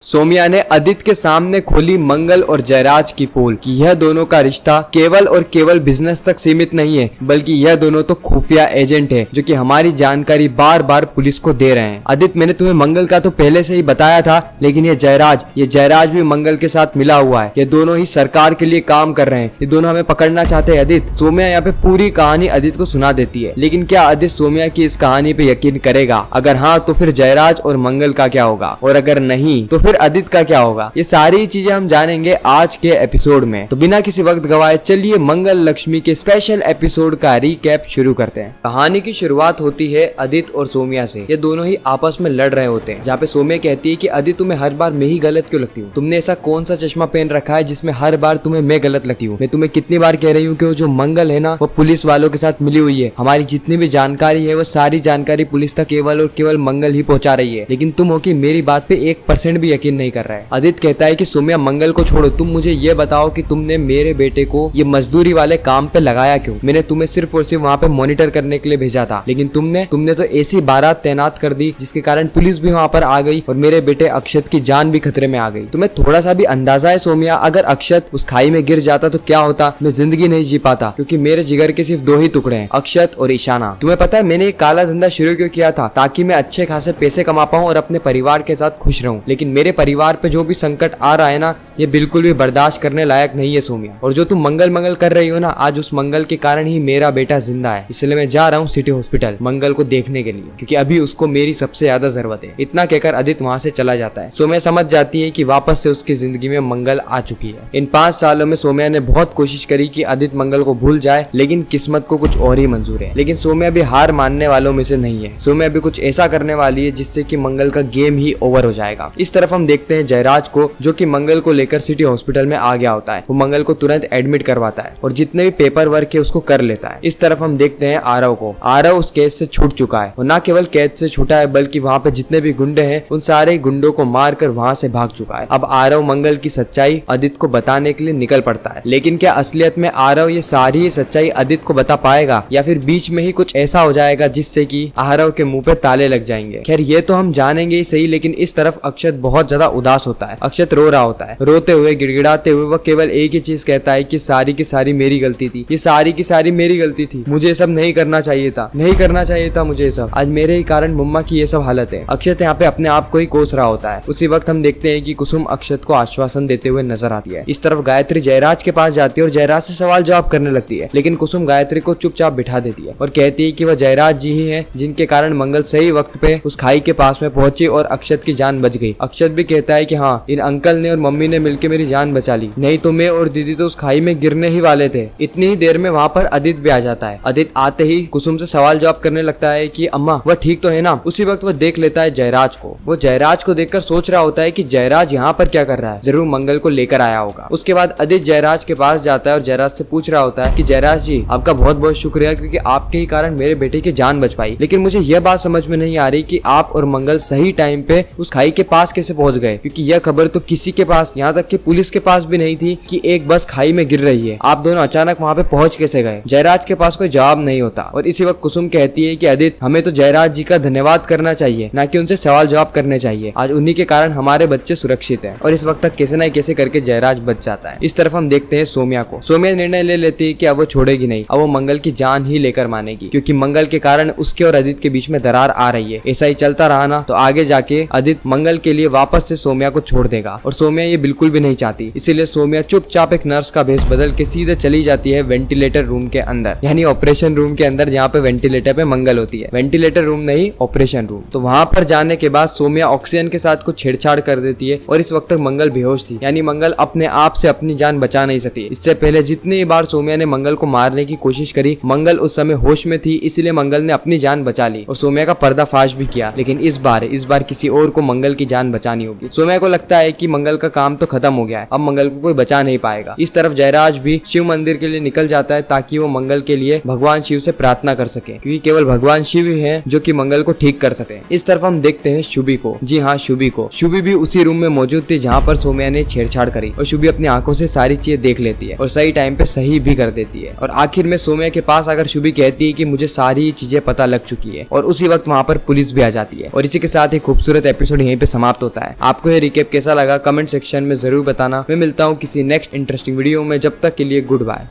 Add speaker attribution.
Speaker 1: सोमिया ने आदित्य के सामने खोली मंगल और जयराज की पोल कि यह दोनों का रिश्ता केवल और केवल बिजनेस तक सीमित नहीं है, बल्कि यह दोनों तो खुफिया एजेंट है जो कि हमारी जानकारी बार बार पुलिस को दे रहे हैं। आदित्य, मैंने तुम्हें मंगल का तो पहले से ही बताया था, लेकिन ये जयराज भी मंगल के साथ मिला हुआ है। ये दोनों ही सरकार के लिए काम कर रहे हैं। ये दोनों हमें पकड़ना चाहते हैं आदित्य। सोमिया यहाँ पे पूरी कहानी आदित्य को सुना देती है, लेकिन क्या आदित्य सोमिया की इस कहानी पे यकीन करेगा? अगर हाँ तो फिर जयराज और मंगल का क्या होगा, और अगर नहीं तो फिर आदित्य का क्या होगा? ये सारी चीजें हम जानेंगे आज के एपिसोड में। तो बिना किसी वक्त गवाए चलिए मंगल लक्ष्मी के स्पेशल एपिसोड का रिकैप शुरू करते हैं। कहानी की शुरुआत होती है आदित्य और सोमिया से। ये दोनों ही आपस में लड़ रहे होते हैं, जहाँ पे सोमिया कहती है कि आदित्य, तुम्हें हर बार मैं ही गलत क्यों लगती हूँ? तुमने ऐसा कौन सा चश्मा पहन रखा है जिसमें हर बार तुम्हें मैं गलत लगती हूँ? मैं तुम्हें कितनी बार कह रही हूँ कि वो जो मंगल है ना, वो पुलिस वालों के साथ मिली हुई है। हमारी जितनी भी जानकारी है वो सारी जानकारी पुलिस तक केवल और केवल मंगल ही पहुंचा रही है, लेकिन तुम हो कि मेरी बात पे 1% भी यकीन नहीं कर रहा है। आदित्य कहता है कि सोमिया, मंगल को छोड़ो, तुम मुझे ये बताओ कि तुमने मेरे बेटे को ये मजदूरी वाले काम पे लगाया क्यों? मैंने तुम्हें सिर्फ और सिर्फ वहाँ पे मॉनिटर करने के लिए भेजा था, लेकिन तुमने तो ऐसी बारात तैनात कर दी जिसके कारण पुलिस भी वहाँ पर आ गई और मेरे बेटे अक्षत की जान भी खतरे में आ गई। तुम्हें थोड़ा सा भी अंदाजा है सोमिया, अगर अक्षत उस खाई में गिर जाता तो क्या होता? मैं जिंदगी नहीं जी पाता, क्योंकि मेरे जिगर के सिर्फ 2 ही टुकड़े हैं, अक्षत और ईशाना। तुम्हें पता है मैंने ये काला धंधा शुरू क्यों किया था? ताकि मैं अच्छे खासे पैसे कमा पाऊं और अपने परिवार के साथ खुश रहूं। लेकिन मेरे परिवार पे जो भी संकट आ रहा है ना, ये बिल्कुल भी बर्दाश्त करने लायक नहीं है सोमिया। और जो तुम मंगल कर रही हो ना, आज उस मंगल के कारण ही मेरा बेटा जिंदा है। इसलिए मैं जा रहा हूँ सिटी हॉस्पिटल मंगल को देखने के लिए, क्योंकि अभी उसको मेरी सबसे ज्यादा जरूरत है। इतना कहकर आदित्य वहाँ से चला जाता है। सोमिया समझ जाती है कि वापस से उसकी जिंदगी में मंगल आ चुकी है। इन 5 सालों में सोमिया ने बहुत कोशिश करी कि आदित्य मंगल को भूल जाए, लेकिन किस्मत को कुछ और ही मंजूर है। लेकिन सोमिया भी हार मानने वालों में से नहीं है। सोमिया भी कुछ ऐसा करने वाली है जिससे कि मंगल का गेम ही ओवर हो जाएगा। इस तरफ हम देखते हैं जयराज को, जो कि मंगल को लेकर सिटी हॉस्पिटल में आ गया होता है। वो मंगल को तुरंत एडमिट करवाता है और जितने भी पेपर वर्क है उसको कर लेता है। इस तरफ हम देखते हैं आरव को। आरव उस केस से छूट चुका है, और न केवल कैद से छूटा है, बल्कि वहाँ पे जितने भी गुंडे हैं उन सारे गुंडों को मारकर वहाँ से भाग चुका है। अब आरव मंगल की सच्चाई आदित्य को बताने के लिए निकल पड़ता है। लेकिन क्या असलियत में आरव ये सारी सच्चाई आदित्य को बता पाएगा, या फिर बीच में ही कुछ ऐसा हो जाएगा जिससे कि आरव के मुंह पे ताले लग जाएंगे? खैर ये तो हम जानेंगे ही सही, लेकिन इस तरफ अक्षत बहुत ज्यादा उदास होता है। अक्षत रो रहा होता है। रोते हुए गिड़गिड़ाते हुए वह केवल एक ही चीज कहता है कि सारी की सारी मेरी गलती थी, ये सारी की सारी मेरी गलती थी, मुझे सब नहीं करना चाहिए था, नहीं करना चाहिए था मुझे सब। आज मेरे ही कारण मम्मा की ये सब हालत है। अक्षत यहाँ पे अपने आप को ही कोस रहा होता है। उसी वक्त हम देखते हैं कि कुसुम अक्षत को आश्वासन देते हुए नजर आती है। इस तरफ गायत्री जयराज के पास जाती है और जयराज से सवाल जवाब करने लगती है, लेकिन कुसुम गायत्री को चुपचाप बिठा देती है और कहती है कि वह जयराज जी ही है जिनके कारण मंगल सही वक्त पे उस खाई के पास में पहुंची और अक्षत की जान बच गई। अक्षत भी कहता है कि हाँ, इन अंकल ने और मम्मी ने मिलकर मेरी जान बचा ली, नहीं तो मैं और दीदी तो उस खाई में गिरने ही वाले थे। इतनी ही देर में वहाँ पर आदित्य भी आ जाता है। आदित्य आते ही कुसुम से सवाल जवाब करने लगता है कि अम्मा वह ठीक तो है ना? उसी वक्त वह देख लेता है जयराज को। वो जयराज को देखकर सोच रहा होता है कि जयराज यहाँ पर क्या कर रहा है, जरूर मंगल को लेकर आया होगा। उसके बाद आदित्य जयराज के पास जाता है और जयराज से पूछ रहा होता है कि जयराज जी, आपका बहुत बहुत शुक्रिया, क्योंकि आपके ही कारण मेरे बेटे की जान बच पाई। लेकिन मुझे यह बात समझ में नहीं आ रही कि आप और मंगल सही टाइम पे उस खाई के पास कैसे पहुंच गए, क्योंकि यह खबर तो किसी के पास, यहाँ तक कि पुलिस के पास भी नहीं थी कि एक बस खाई में गिर रही है। आप दोनों अचानक वहाँ पे पहुंच कैसे गए? जयराज के पास कोई जवाब नहीं होता। और इसी वक्त कुसुम कहती है कि आदित्य, हमें तो जयराज जी का धन्यवाद करना चाहिए, ना कि उनसे सवाल जवाब करने चाहिए। आज उन्हीं के कारण हमारे बच्चे सुरक्षित हैं। और इस वक्त तक कैसे न कैसे करके जयराज बच जाता है। इस तरफ हम देखते हैं सोमिया को। सोमिया निर्णय ले लेती है कि अब वो छोड़ेगी नहीं, अब वो मंगल की जान ही लेकर मानेगी, क्योंकि मंगल के कारण उसके और आदित्य के बीच में दरार आ रही है। ऐसा ही चलता रहा ना तो आगे जाके आदित्य मंगल के लिए वापस से सोमिया को छोड़ देगा, और सोमिया ये बिल्कुल भी नहीं चाहती। इसीलिए सोमिया चुपचाप एक नर्स का भेष बदल के सीधे चली जाती है वेंटिलेटर रूम के अंदर, यानी ऑपरेशन रूम के अंदर, जहाँ पे वेंटिलेटर पे मंगल होती है। वेंटिलेटर रूम नहीं, ऑपरेशन रूम। तो वहाँ पर जाने के बाद सोमिया ऑक्सीजन के साथ कुछ छेड़छाड़ कर देती है, और इस वक्त तक मंगल बेहोश थी, यानी मंगल अपने आप से अपनी जान बचा नहीं सकती। इससे पहले जितनी बार सोमिया ने मंगल को मारने की कोशिश करी, मंगल उस समय होश में थी, इसलिए मंगल ने अपनी जान बचा ली और सोमिया का पर्दाफाश भी किया। लेकिन इस बार किसी और को मंगल की जान बचानी होगी। सोमिया को लगता है कि मंगल का काम तो खत्म हो गया है, अब मंगल को कोई बचा नहीं पाएगा। इस तरफ जयराज भी शिव मंदिर के लिए निकल जाता है ताकि वो मंगल के लिए भगवान शिव से प्रार्थना कर सके, क्योंकि केवल भगवान शिव ही हैं जो कि मंगल को ठीक कर सके। इस तरफ हम देखते हैं शुभी को। जी हाँ, शुभी को। शुभी भी उसी रूम में मौजूद थी जहाँ पर सोमिया ने छेड़छाड़ करी, और शुभी अपनी आंखों से सारी चीजें देख लेती है और सही टाइम पे सही भी कर देती है। और आखिर में सोमिया के पास आकर शुभी कहती है कि मुझे सारी चीजें पता लग चुकी है, और उसी वक्त वहाँ पर पुलिस भी आ जाती है। और इसी के साथ एक खूबसूरत एपिसोड यहीं पे समाप्त होता है। है। आपको ये रिकेप कैसा लगा कमेंट सेक्शन में जरूर बताना। मैं मिलता हूँ किसी नेक्स्ट इंटरेस्टिंग वीडियो में, जब तक के लिए गुड बाय।